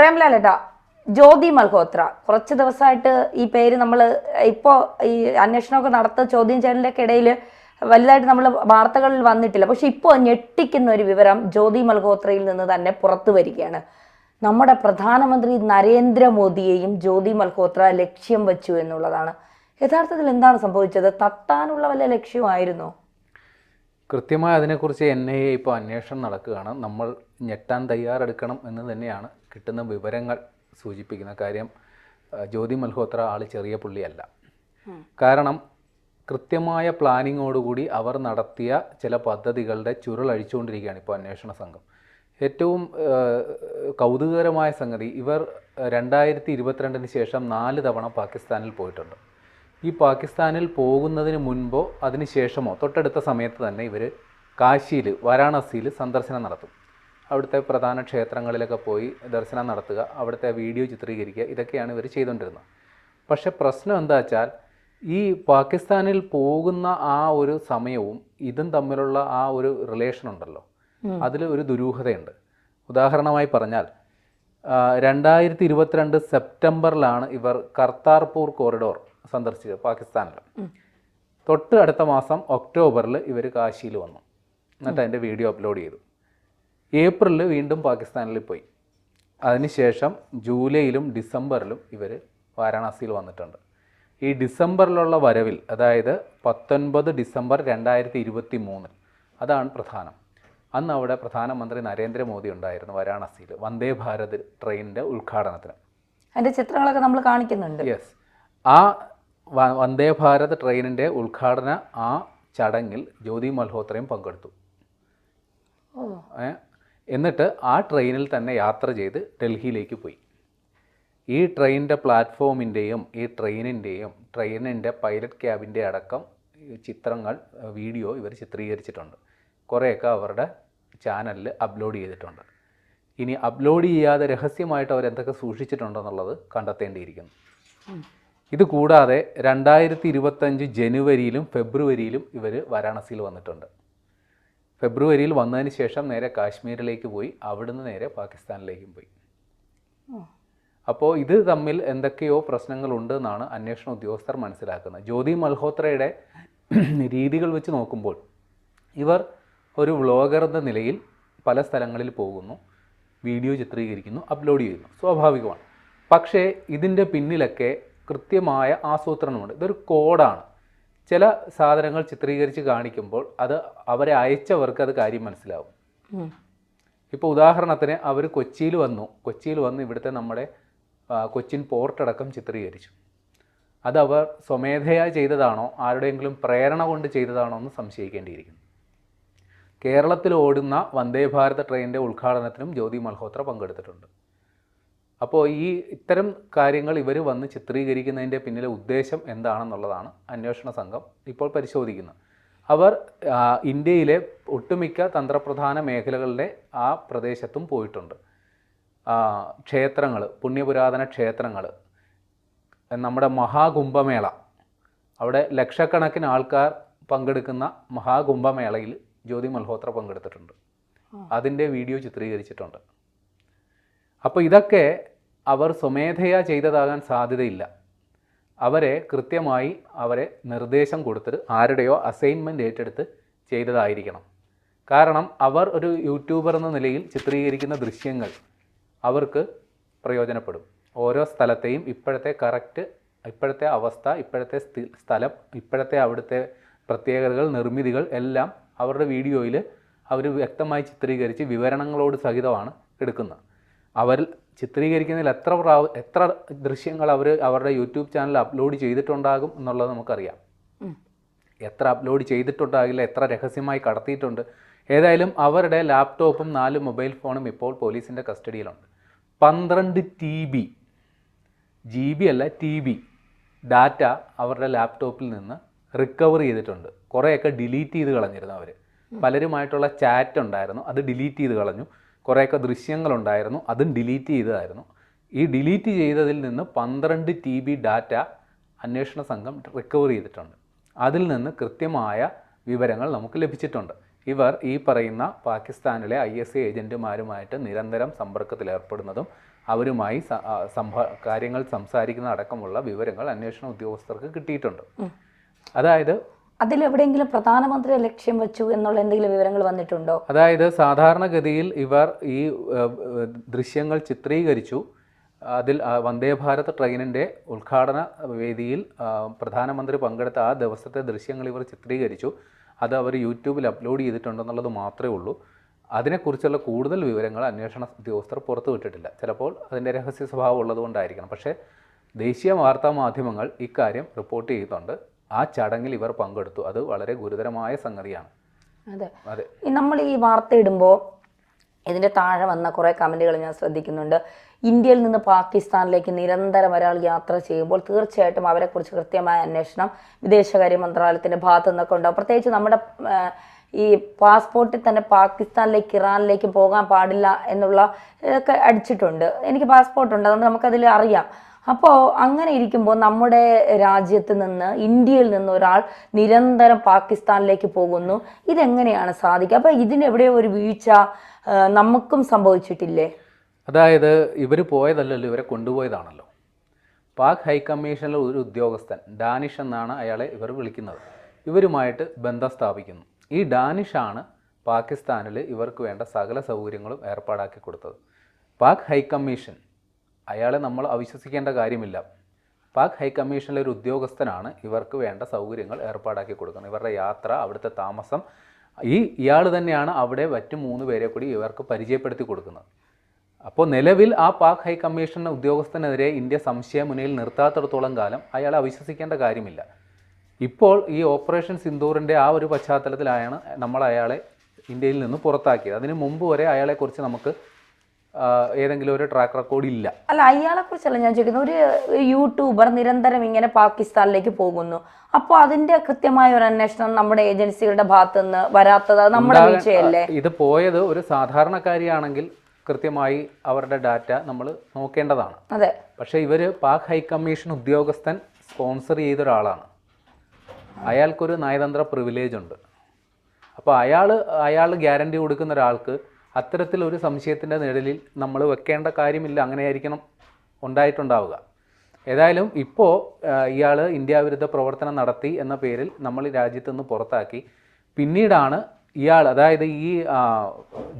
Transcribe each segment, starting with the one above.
പ്രേംലാൽ ഏട്ടാ, ജ്യോതി മൽഹോത്ര കുറച്ച് ദിവസമായിട്ട് ഈ പേര് നമ്മൾ ഇപ്പോൾ ഈ അന്വേഷണമൊക്കെ ചോദ്യം ചെയ്യലിൻ്റെ ഇടയിൽ വലുതായിട്ട് നമ്മൾ വാർത്തകളിൽ വന്നിട്ടില്ല. പക്ഷെ ഇപ്പോൾ ഞെട്ടിക്കുന്ന ഒരു വിവരം ജ്യോതി മൽഹോത്രയിൽ നിന്ന് തന്നെ പുറത്തു വരികയാണ്. നമ്മുടെ പ്രധാനമന്ത്രി നരേന്ദ്രമോദിയെയും ജ്യോതി മൽഹോത്ര ലക്ഷ്യം വെച്ചു എന്നുള്ളതാണ്. യഥാർത്ഥത്തിൽ എന്താണ് സംഭവിച്ചത്? തട്ടാനുള്ള വല്ല ലക്ഷ്യമായിരുന്നോ? കൃത്യമായി അതിനെക്കുറിച്ച് NIA ഇപ്പോൾ അന്വേഷണം നടക്കുകയാണ്. നമ്മൾ ഞെട്ടാൻ തയ്യാറെടുക്കണം എന്ന് തന്നെയാണ് കിട്ടുന്ന വിവരങ്ങൾ സൂചിപ്പിക്കുന്ന കാര്യം. ജ്യോതി മൽഹോത്ര ആൾ ചെറിയ പുള്ളിയല്ല. കാരണം കൃത്യമായ പ്ലാനിങ്ങോടുകൂടി അവർ നടത്തിയ ചില പദ്ധതികളുടെ ചുരുളഴിച്ചുകൊണ്ടിരിക്കുകയാണ് ഇപ്പോൾ അന്വേഷണ സംഘം. ഏറ്റവും കൗതുകകരമായ സംഗതി, ഇവർ 2022 ശേഷം 4 തവണ പാകിസ്ഥാനിൽ പോയിട്ടുണ്ട്. ഈ പാകിസ്ഥാനിൽ പോകുന്നതിന് മുൻപോ അതിന് ശേഷമോ തൊട്ടടുത്ത സമയത്ത് തന്നെ ഇവർ കാശിയിൽ, വാരാണസിയിൽ സന്ദർശനം നടത്തും. അവിടുത്തെ പ്രധാന ക്ഷേത്രങ്ങളിലൊക്കെ പോയി ദർശനം നടത്തുക, അവിടുത്തെ വീഡിയോ ചിത്രീകരിക്കുക, ഇതൊക്കെയാണ് ഇവർ ചെയ്തുകൊണ്ടിരുന്നത്. പക്ഷെ പ്രശ്നം എന്താ വെച്ചാൽ, ഈ പാകിസ്ഥാനിൽ പോകുന്ന ആ ഒരു സമയവും ഇതും തമ്മിലുള്ള ആ ഒരു റിലേഷൻ ഉണ്ടല്ലോ, അതിൽ ഒരു ദുരൂഹതയുണ്ട്. ഉദാഹരണമായി പറഞ്ഞാൽ 2022 സെപ്റ്റംബറിലാണ് ഇവർ കർത്താർപൂർ കോറിഡോർ സന്ദർശിച്ചത് പാകിസ്ഥാനിൽ. തൊട്ട് അടുത്ത മാസം ഒക്ടോബറിൽ ഇവർ കാശിയിൽ വന്നു, എന്നിട്ട് അതിൻ്റെ വീഡിയോ അപ്ലോഡ് ചെയ്തു. ഏപ്രിലിൽ വീണ്ടും പാകിസ്ഥാനിൽ പോയി. അതിനുശേഷം ജൂലൈയിലും ഡിസംബറിലും ഇവർ വാരാണസിയിൽ വന്നിട്ടുണ്ട്. ഈ ഡിസംബറിലുള്ള വരവിൽ, അതായത് 19 ഡിസംബർ 2023, അതാണ് പ്രധാനം. അന്ന് അവിടെ പ്രധാനമന്ത്രി നരേന്ദ്രമോദി ഉണ്ടായിരുന്നു വാരാണസിയിൽ, വന്ദേ ഭാരത് ട്രെയിനിൻ്റെ ഉദ്ഘാടനത്തിന്. അതിൻ്റെ ചിത്രങ്ങളൊക്കെ നമ്മൾ കാണിക്കുന്നുണ്ട്. യെസ്, ആ വന്ദേ ഭാരത് ട്രെയിനിൻ്റെ ഉദ്ഘാടന ആ ചടങ്ങിൽ ജ്യോതി മൽഹോത്രയും പങ്കെടുത്തു. എന്നിട്ട് ആ ട്രെയിനിൽ തന്നെ യാത്ര ചെയ്ത് ഡൽഹിയിലേക്ക് പോയി. ഈ ട്രെയിനിൻ്റെ പ്ലാറ്റ്ഫോമിൻ്റെയും ഈ ട്രെയിനിൻ്റെ പൈലറ്റ് ക്യാബിൻ്റെ അടക്കം ചിത്രങ്ങൾ, വീഡിയോ ഇവർ ചിത്രീകരിച്ചിട്ടുണ്ട്. കുറേയൊക്കെ അവരുടെ ചാനലിൽ അപ്ലോഡ് ചെയ്തിട്ടുണ്ട്. ഇനി അപ്ലോഡ് ചെയ്യാതെ രഹസ്യമായിട്ട് അവരെന്തൊക്കെ സൂക്ഷിച്ചിട്ടുണ്ടെന്നുള്ളത് കണ്ടെത്തേണ്ടിയിരിക്കുന്നു. ഇത് കൂടാതെ 2025 ജനുവരിയിലും ഫെബ്രുവരിയിലും ഇവർ വാരാണസിയിൽ വന്നിട്ടുണ്ട്. ഫെബ്രുവരിയിൽ വന്നതിന് ശേഷം നേരെ കാശ്മീരിലേക്ക് പോയി, അവിടുന്ന് നേരെ പാകിസ്ഥാനിലേക്കും പോയി. അപ്പോൾ ഇത് തമ്മിൽ എന്തൊക്കെയോ പ്രശ്നങ്ങളുണ്ട് എന്നാണ് അന്വേഷണ ഉദ്യോഗസ്ഥർ മനസ്സിലാക്കുന്നത്. ജ്യോതി മൽഹോത്രയുടെ രീതികൾ വെച്ച് നോക്കുമ്പോൾ ഇവർ ഒരു വ്ളോഗർ എന്ന നിലയിൽ പല സ്ഥലങ്ങളിൽ പോകുന്നു, വീഡിയോ ചിത്രീകരിക്കുന്നു, അപ്ലോഡ് ചെയ്യുന്നു, സ്വാഭാവികമാണ്. പക്ഷേ ഇതിൻ്റെ പിന്നിലൊക്കെ കൃത്യമായ ആസൂത്രണമുണ്ട്. ഇതൊരു കോഡാണ്. ചില സാധനങ്ങൾ ചിത്രീകരിച്ച് കാണിക്കുമ്പോൾ അത് അവരെ അയച്ചവർക്ക് അത് കാര്യം മനസ്സിലാവും. ഇപ്പോൾ ഉദാഹരണത്തിന് അവർ കൊച്ചിയിൽ വന്ന് ഇവിടുത്തെ നമ്മുടെ കൊച്ചിൻ പോർട്ടടക്കം ചിത്രീകരിച്ചു. അതവർ സ്വമേധയാ ചെയ്തതാണോ ആരുടെയെങ്കിലും പ്രേരണ കൊണ്ട് ചെയ്തതാണോ എന്ന് സംശയിക്കേണ്ടിയിരിക്കുന്നു. കേരളത്തിൽ ഓടുന്ന വന്ദേ ഭാരത് ട്രെയിനിൻ്റെ ഉദ്ഘാടനത്തിനും ജ്യോതി മൽഹോത്ര പങ്കെടുത്തിട്ടുണ്ട്. അപ്പോൾ ഇത്തരം കാര്യങ്ങൾ ഇവർ വന്ന് ചിത്രീകരിക്കുന്നതിൻ്റെ പിന്നിലെ ഉദ്ദേശം എന്താണെന്നുള്ളതാണ് അന്വേഷണ സംഘം ഇപ്പോൾ പരിശോധിക്കുന്നത്. അവർ ഇന്ത്യയിലെ ഒട്ടുമിക്ക തന്ത്രപ്രധാന മേഖലകളുടെ ആ പ്രദേശത്തും പോയിട്ടുണ്ട്. ക്ഷേത്രങ്ങൾ, പുണ്യപുരാതന ക്ഷേത്രങ്ങൾ, നമ്മുടെ മഹാകുംഭമേള, അവിടെ ലക്ഷക്കണക്കിന് ആൾക്കാർ പങ്കെടുക്കുന്ന മഹാകുംഭമേളയിൽ ജ്യോതി മൽഹോത്ര പങ്കെടുത്തിട്ടുണ്ട്. അതിൻ്റെ വീഡിയോ ചിത്രീകരിച്ചിട്ടുണ്ട്. അപ്പോൾ ഇതൊക്കെ അവർ സ്വമേധയാ ചെയ്തതാകാൻ സാധ്യതയില്ല. അവരെ നിർദ്ദേശം കൊടുത്തിട്ട് ആരുടെയോ അസൈൻമെൻറ്റ് ഏറ്റെടുത്ത് ചെയ്തതായിരിക്കണം. കാരണം അവർ ഒരു യൂട്യൂബർ എന്ന നിലയിൽ ചിത്രീകരിക്കുന്ന ദൃശ്യങ്ങൾ അവർക്ക് പ്രയോജനപ്പെടും. ഓരോ സ്ഥലത്തെയും ഇപ്പോഴത്തെ അവസ്ഥ, ഇപ്പോഴത്തെ സ്ഥലം, ഇപ്പോഴത്തെ അവിടുത്തെ പ്രത്യേകതകൾ, നിർമ്മിതികൾ എല്ലാം അവരുടെ വീഡിയോയിൽ അവർ വ്യക്തമായി ചിത്രീകരിച്ച് വിവരണങ്ങളോട് സഹിതമാണ് എടുക്കുന്നത്. അവർ ചിത്രീകരിക്കുന്നതിൽ എത്ര ദൃശ്യങ്ങൾ അവരുടെ യൂട്യൂബ് ചാനലിൽ അപ്ലോഡ് ചെയ്തിട്ടുണ്ടാകും എന്നുള്ളത് നമുക്കറിയാം. എത്ര അപ്ലോഡ് ചെയ്തിട്ടുണ്ടാകില്ല, എത്ര രഹസ്യമായി കടത്തിയിട്ടുണ്ട്. ഏതായാലും അവരുടെ ലാപ്ടോപ്പും 4 മൊബൈൽ ഫോണും ഇപ്പോൾ പോലീസിൻ്റെ കസ്റ്റഡിയിലുണ്ട്. 12 TB, GB അല്ല TB ഡാറ്റ അവരുടെ ലാപ്ടോപ്പിൽ നിന്ന് റിക്കവർ ചെയ്തിട്ടുണ്ട്. കുറേയൊക്കെ ഡിലീറ്റ് ചെയ്ത് കളഞ്ഞിരുന്നു അവർ. പലരുമായിട്ടുള്ള ചാറ്റ് ഉണ്ടായിരുന്നു, അത് ഡിലീറ്റ് ചെയ്ത് കളഞ്ഞു. കുറേയൊക്കെ ദൃശ്യങ്ങളുണ്ടായിരുന്നു, അതും ഡിലീറ്റ് ചെയ്തതായിരുന്നു. ഈ ഡിലീറ്റ് ചെയ്തതിൽ നിന്ന് 12 TB ഡാറ്റ അന്വേഷണ സംഘം റിക്കവർ ചെയ്തിട്ടുണ്ട്. അതിൽ നിന്ന് കൃത്യമായ വിവരങ്ങൾ നമുക്ക് ലഭിച്ചിട്ടുണ്ട്. ഇവർ ഈ പറയുന്ന പാകിസ്ഥാനിലെ ISI ഏജൻറ്റുമാരുമായിട്ട് നിരന്തരം സമ്പർക്കത്തിലേർപ്പെടുന്നതും അവരുമായി കാര്യങ്ങൾ സംസാരിക്കുന്ന അടക്കമുള്ള വിവരങ്ങൾ അന്വേഷണ ഉദ്യോഗസ്ഥർക്ക് കിട്ടിയിട്ടുണ്ട്. അതായത് അതിലെവിടെയെങ്കിലും പ്രധാനമന്ത്രിയെ ലക്ഷ്യം വെച്ചു എന്നുള്ള എന്തെങ്കിലും വിവരങ്ങൾ വന്നിട്ടുണ്ടോ? അതായത് സാധാരണഗതിയിൽ ഇവർ ഈ ദൃശ്യങ്ങൾ ചിത്രീകരിച്ചു. അതിൽ വന്ദേ ഭാരത് ട്രെയിനിൻ്റെ ഉദ്ഘാടന വേദിയിൽ പ്രധാനമന്ത്രി പങ്കെടുത്ത ആ ദിവസത്തെ ദൃശ്യങ്ങൾ ഇവർ ചിത്രീകരിച്ചു. അത് അവർ യൂട്യൂബിൽ അപ്ലോഡ് ചെയ്തിട്ടുണ്ടെന്നുള്ളത് മാത്രമേ ഉള്ളൂ. അതിനെക്കുറിച്ചുള്ള കൂടുതൽ വിവരങ്ങൾ അന്വേഷണ ഉദ്യോഗസ്ഥർ പുറത്തുവിട്ടിട്ടില്ല. ചിലപ്പോൾ അതിൻ്റെ രഹസ്യ സ്വഭാവം ഉള്ളതുകൊണ്ടായിരിക്കണം. പക്ഷേ ദേശീയ വാർത്താ മാധ്യമങ്ങൾ ഇക്കാര്യം റിപ്പോർട്ട് ചെയ്യുന്നുണ്ട്. ആ ചടങ്ങിൽ ഇവർ പങ്കെടുത്തു. അത് വളരെ ഗുരുതരമായ സംഗതിയാണ്. അതെ, നമ്മൾ ഈ വാർത്ത ഇടുമ്പോൾ ഇതിൻ്റെ താഴെ വന്ന കുറേ കമൻറ്റുകൾ ഞാൻ ശ്രദ്ധിക്കുന്നുണ്ട്. ഇന്ത്യയിൽ നിന്ന് പാകിസ്ഥാനിലേക്ക് നിരന്തരം ഒരാൾ യാത്ര ചെയ്യുമ്പോൾ തീർച്ചയായിട്ടും അവരെക്കുറിച്ച് കൃത്യമായ അന്വേഷണം വിദേശകാര്യ മന്ത്രാലയത്തിൻ്റെ ഭാഗത്തു നിന്നൊക്കെ ഉണ്ടാവും. പ്രത്യേകിച്ച് നമ്മുടെ ഈ പാസ്പോർട്ടിൽ തന്നെ പാകിസ്ഥാനിലേക്ക് ഇറാനിലേക്ക് പോകാൻ പാടില്ല എന്നുള്ള ഇതൊക്കെ അടിച്ചിട്ടുണ്ട്. എനിക്ക് പാസ്പോർട്ടുണ്ട്, അതുകൊണ്ട് നമുക്കതിൽ അറിയാം. അപ്പോൾ അങ്ങനെ ഇരിക്കുമ്പോൾ നമ്മുടെ രാജ്യത്ത് നിന്ന്, ഇന്ത്യയിൽ നിന്ന് ഒരാൾ നിരന്തരം പാകിസ്ഥാനിലേക്ക് പോകുന്നു. ഇതെങ്ങനെയാണ് സാധിക്കുക? അപ്പോൾ ഇതിനെവിടെയോ ഒരു വീഴ്ച നമുക്കും സംഭവിച്ചിട്ടില്ലേ? അതായത് ഇവർ പോയതല്ലല്ലോ, ഇവരെ കൊണ്ടുപോയതാണല്ലോ. പാക് ഹൈക്കമ്മീഷനിലെ ഒരു ഉദ്യോഗസ്ഥൻ, ഡാനിഷ് എന്നാണ് അയാളെ ഇവർ വിളിക്കുന്നത്, ഇവരുമായിട്ട് ബന്ധം സ്ഥാപിക്കുന്നു. ഈ ഡാനിഷാണ് പാകിസ്ഥാനിൽ ഇവർക്ക് വേണ്ട സകല സൗകര്യങ്ങളും ഏർപ്പാടാക്കി കൊടുത്തത്. പാക് ഹൈക്കമ്മീഷൻ, അയാളെ നമ്മൾ അവിശ്വസിക്കേണ്ട കാര്യമില്ല. പാക് ഹൈക്കമ്മീഷനിലെ ഒരു ഉദ്യോഗസ്ഥനാണ് ഇവർക്ക് വേണ്ട സൗകര്യങ്ങൾ ഏർപ്പാടാക്കി കൊടുക്കുന്നത്. ഇവരുടെ യാത്ര, അവിടുത്തെ താമസം, ഇയാൾ തന്നെയാണ് അവിടെ മറ്റു 3 പേരെ കൂടി ഇവർക്ക് പരിചയപ്പെടുത്തി കൊടുക്കുന്നത്. അപ്പോൾ നിലവിൽ ആ പാക് ഹൈക്കമ്മീഷൻ ഉദ്യോഗസ്ഥനെതിരെ ഇന്ത്യ സംശയമുനയിൽ നിർത്താത്തിടത്തോളം കാലം അയാളെ അവിശ്വസിക്കേണ്ട കാര്യമില്ല. ഇപ്പോൾ ഈ ഓപ്പറേഷൻ സിന്ദൂറിൻ്റെ ആ ഒരു പശ്ചാത്തലത്തിലാണ് നമ്മൾ അയാളെ ഇന്ത്യയിൽ നിന്ന് പുറത്താക്കിയത്. അതിന് മുമ്പ് വരെ അയാളെക്കുറിച്ച് നമുക്ക് ഏതെങ്കിലും ഒരു ട്രാക്ക് റെക്കോർഡ് ഇല്ല. അല്ല, അയാളെക്കുറിച്ചല്ല ഞാൻ ചോദിക്കുന്നത്. ഒരു യൂട്യൂബർ നിരന്തരം ഇങ്ങനെ പാകിസ്ഥാനിലേക്ക് പോകുന്നു. അപ്പോൾ അതിന്റെ കൃത്യമായ ഒരു അന്വേഷണം നമ്മുടെ ഏജൻസികളുടെ ഭാഗത്തു നിന്ന് വരാത്തത് നമ്മുടെ വീഴ്ചയല്ലേ? ഇത് പോയത് ഒരു സാധാരണക്കാരിയാണെങ്കിൽ കൃത്യമായി അവരുടെ ഡാറ്റ നമ്മൾ നോക്കേണ്ടതാണ്. അതെ. പക്ഷേ ഇവർ പാക് ഹൈക്കമ്മീഷൻ ഉദ്യോഗസ്ഥൻ സ്പോൺസർ ചെയ്ത ഒരാളാണ്. അയാൾക്കൊരു നയതന്ത്ര പ്രിവിലേജ് ഉണ്ട്. അപ്പോൾ അയാൾ ഗ്യാരണ്ടി കൊടുക്കുന്ന ഒരാൾക്ക് അത്തരത്തിലൊരു സംശയത്തിൻ്റെ നിഴലിൽ നമ്മൾ വെക്കേണ്ട കാര്യമില്ല. അങ്ങനെയായിരിക്കണം ഉണ്ടായിട്ടുണ്ടാവുക. ഏതായാലും ഇപ്പോൾ ഇയാൾ ഇന്ത്യ വിരുദ്ധ പ്രവർത്തനം നടത്തി എന്ന പേരിൽ നമ്മൾ രാജ്യത്തു നിന്ന് പുറത്താക്കി. പിന്നീടാണ് ഇയാൾ, അതായത് ഈ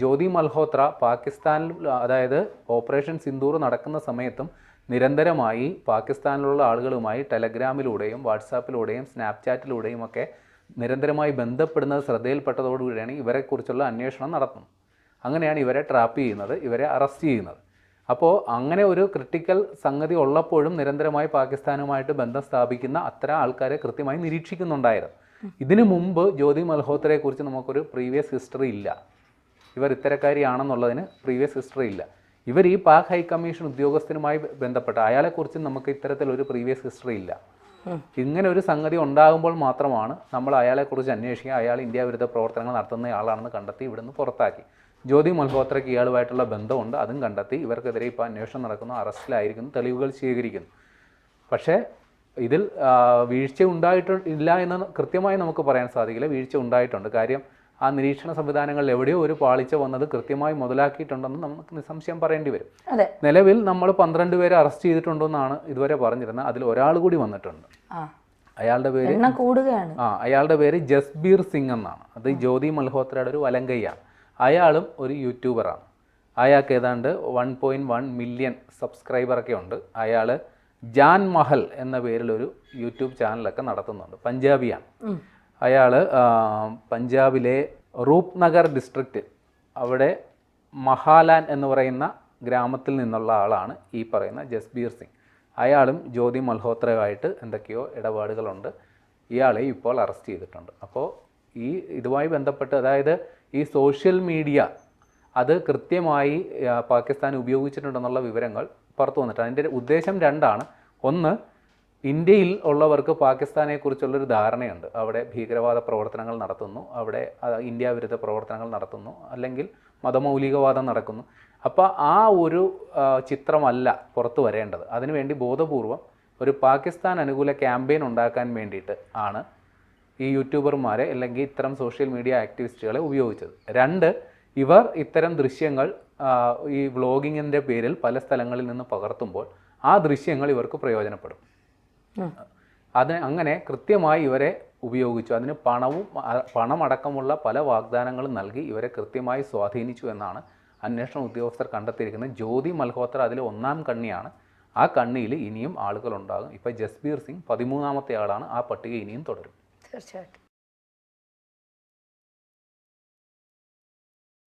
ജ്യോതി മൽഹോത്ര പാകിസ്ഥാനിൽ, അതായത് ഓപ്പറേഷൻ സിന്ദൂർ നടക്കുന്ന സമയത്തും നിരന്തരമായി പാകിസ്ഥാനിലുള്ള ആളുകളുമായി ടെലഗ്രാമിലൂടെയും വാട്സാപ്പിലൂടെയും സ്നാപ്ചാറ്റിലൂടെയും ഒക്കെ നിരന്തരമായി ബന്ധപ്പെടുന്നത് ശ്രദ്ധയിൽപ്പെട്ടതോടുകൂടിയാണ് ഇവരെക്കുറിച്ചുള്ള അന്വേഷണം നടത്തുന്നത്. അങ്ങനെയാണ് ഇവരെ ട്രാപ്പ് ചെയ്യുന്നത്, ഇവരെ അറസ്റ്റ് ചെയ്യുന്നത്. അപ്പോൾ അങ്ങനെ ഒരു ക്രിട്ടിക്കൽ സംഗതി ഉള്ളപ്പോഴും നിരന്തരമായി പാകിസ്ഥാനുമായിട്ട് ബന്ധം സ്ഥാപിക്കുന്ന അത്തരം ആൾക്കാരെ കൃത്യമായി നിരീക്ഷിക്കുന്നുണ്ടായിരുന്നു. ഇതിനു മുമ്പ് ജ്യോതി മൽഹോത്രയെക്കുറിച്ച് നമുക്കൊരു പ്രീവിയസ് ഹിസ്റ്ററി ഇല്ല. ഇവർ ഇത്തരക്കാരിയാണെന്നുള്ളതിന് പ്രീവിയസ് ഹിസ്റ്ററി ഇല്ല. ഇവർ ഈ പാക് ഹൈക്കമ്മീഷൻ ഉദ്യോഗസ്ഥനുമായി ബന്ധപ്പെട്ട അയാളെക്കുറിച്ച് നമുക്ക് ഇത്തരത്തിലൊരു പ്രീവിയസ് ഹിസ്റ്ററി ഇല്ല. ഇങ്ങനെ ഒരു സംഗതി ഉണ്ടാകുമ്പോൾ മാത്രമാണ് നമ്മൾ അയാളെക്കുറിച്ച് അന്വേഷിക്കുക. അയാൾ ഇന്ത്യ വിരുദ്ധ പ്രവർത്തനങ്ങൾ നടത്തുന്നയാളാണെന്ന് കണ്ടെത്തി ഇവിടുന്ന് പുറത്താക്കി. ജ്യോതി മൽഹോത്രയ്ക്ക് ഇയാളുമായിട്ടുള്ള ബന്ധമുണ്ട്, അതും കണ്ടെത്തി ഇവർക്കെതിരെ ഇപ്പോൾ അന്വേഷണം നടക്കുന്നു, അറസ്റ്റിലായിരിക്കുന്നു, തെളിവുകൾ സ്വീകരിക്കുന്നു. പക്ഷേ ഇതിൽ വീഴ്ച ഉണ്ടായിട്ടില്ല എന്ന് കൃത്യമായി നമുക്ക് പറയാൻ സാധിക്കില്ല. വീഴ്ച ഉണ്ടായിട്ടുണ്ട്. കാര്യം ആ നിരീക്ഷണ സംവിധാനങ്ങളിൽ എവിടെയോ ഒരു പാളിച്ച വന്നത് കൃത്യമായി മുതലാക്കിയിട്ടുണ്ടെന്ന് നമുക്ക് നിസ്സംശയം പറയേണ്ടി വരും. നിലവിൽ നമ്മൾ 12 പേരെ അറസ്റ്റ് ചെയ്തിട്ടുണ്ടെന്നാണ് ഇതുവരെ പറഞ്ഞിരുന്നത്. അതിൽ ഒരാൾ കൂടി വന്നിട്ടുണ്ട്. അയാളുടെ പേര് ജസ്ബീർ സിംഗ് എന്നാണ്. അത് ജ്യോതി മൽഹോത്രയുടെ ഒരു വലങ്കയ്യാണ്. അയാളും ഒരു യൂട്യൂബറാണ്. അയാൾക്ക് ഏതാണ്ട് 1.1 മില്യൺ സബ്സ്ക്രൈബറൊക്കെ ഉണ്ട്. അയാൾ ജാൻ മഹൽ എന്ന പേരിലൊരു യൂട്യൂബ് ചാനലൊക്കെ നടത്തുന്നുണ്ട്. പഞ്ചാബിയാണ് അയാൾ. പഞ്ചാബിലെ റൂപ്നഗർ ഡിസ്ട്രിക്റ്റ്, അവിടെ മഹാലാൻ എന്ന് പറയുന്ന ഗ്രാമത്തിൽ നിന്നുള്ള ആളാണ് ഈ പറയുന്ന ജസ്ബീർ സിംഗ്. അയാളും ജ്യോതി മൽഹോത്രയുമായിട്ട് എന്തൊക്കെയോ ഇടപാടുകളുണ്ട്. ഇയാളെ ഇപ്പോൾ അറസ്റ്റ് ചെയ്തിട്ടുണ്ട്. അപ്പോൾ ഇതുമായി ബന്ധപ്പെട്ട്, അതായത് ഈ സോഷ്യൽ മീഡിയ അത് കൃത്യമായി പാകിസ്ഥാൻ ഉപയോഗിച്ചിട്ടുണ്ടെന്നുള്ള വിവരങ്ങൾ പുറത്തു വന്നിട്ട് അതിൻ്റെ ഉദ്ദേശം 2ആണ്. ഒന്ന്, ഇന്ത്യയിൽ ഉള്ളവർക്ക് പാകിസ്ഥാനെക്കുറിച്ചുള്ളൊരു ധാരണയുണ്ട്. അവിടെ ഭീകരവാദ പ്രവർത്തനങ്ങൾ നടത്തുന്നു, അവിടെ ഇന്ത്യ വിരുദ്ധ പ്രവർത്തനങ്ങൾ നടത്തുന്നു, അല്ലെങ്കിൽ മതമൗലികവാദം നടക്കുന്നു. അപ്പോൾ ആ ഒരു ചിത്രമല്ല പുറത്തു വരേണ്ടത്. അതിനുവേണ്ടി ബോധപൂർവം ഒരു പാകിസ്ഥാൻ അനുകൂല ക്യാമ്പയിൻ ഉണ്ടാക്കാൻ വേണ്ടിയിട്ട് ആണ് ഈ യൂട്യൂബർമാരെ അല്ലെങ്കിൽ ഇത്തരം സോഷ്യൽ മീഡിയ ആക്ടിവിസ്റ്റുകളെ ഉപയോഗിച്ചത്. 2, ഇവർ ഇത്തരം ദൃശ്യങ്ങൾ ഈ വ്ളോഗിങ്ങിൻ്റെ പേരിൽ പല സ്ഥലങ്ങളിൽ നിന്ന് പകർത്തുമ്പോൾ ആ ദൃശ്യങ്ങൾ ഇവർക്ക് പ്രയോജനപ്പെടും. അങ്ങനെ കൃത്യമായി ഇവരെ ഉപയോഗിച്ചു. അതിന് പണമടക്കമുള്ള പല വാഗ്ദാനങ്ങളും നൽകി ഇവരെ കൃത്യമായി സ്വാധീനിച്ചു എന്നാണ് അന്വേഷണ ഉദ്യോഗസ്ഥർ കണ്ടെത്തിയിരിക്കുന്നത്. ജ്യോതി മൽഹോത്ര അതിൽ ഒന്നാം കണ്ണിയാണ്. ആ കണ്ണിയിൽ ഇനിയും ആളുകളുണ്ടാകും. ഇപ്പോൾ ജസ്ബീർ സിംഗ് 13ാമത്തെ ആളാണ്. ആ പട്ടിക ഇനിയും തുടരും. തീർച്ചയായിട്ടും.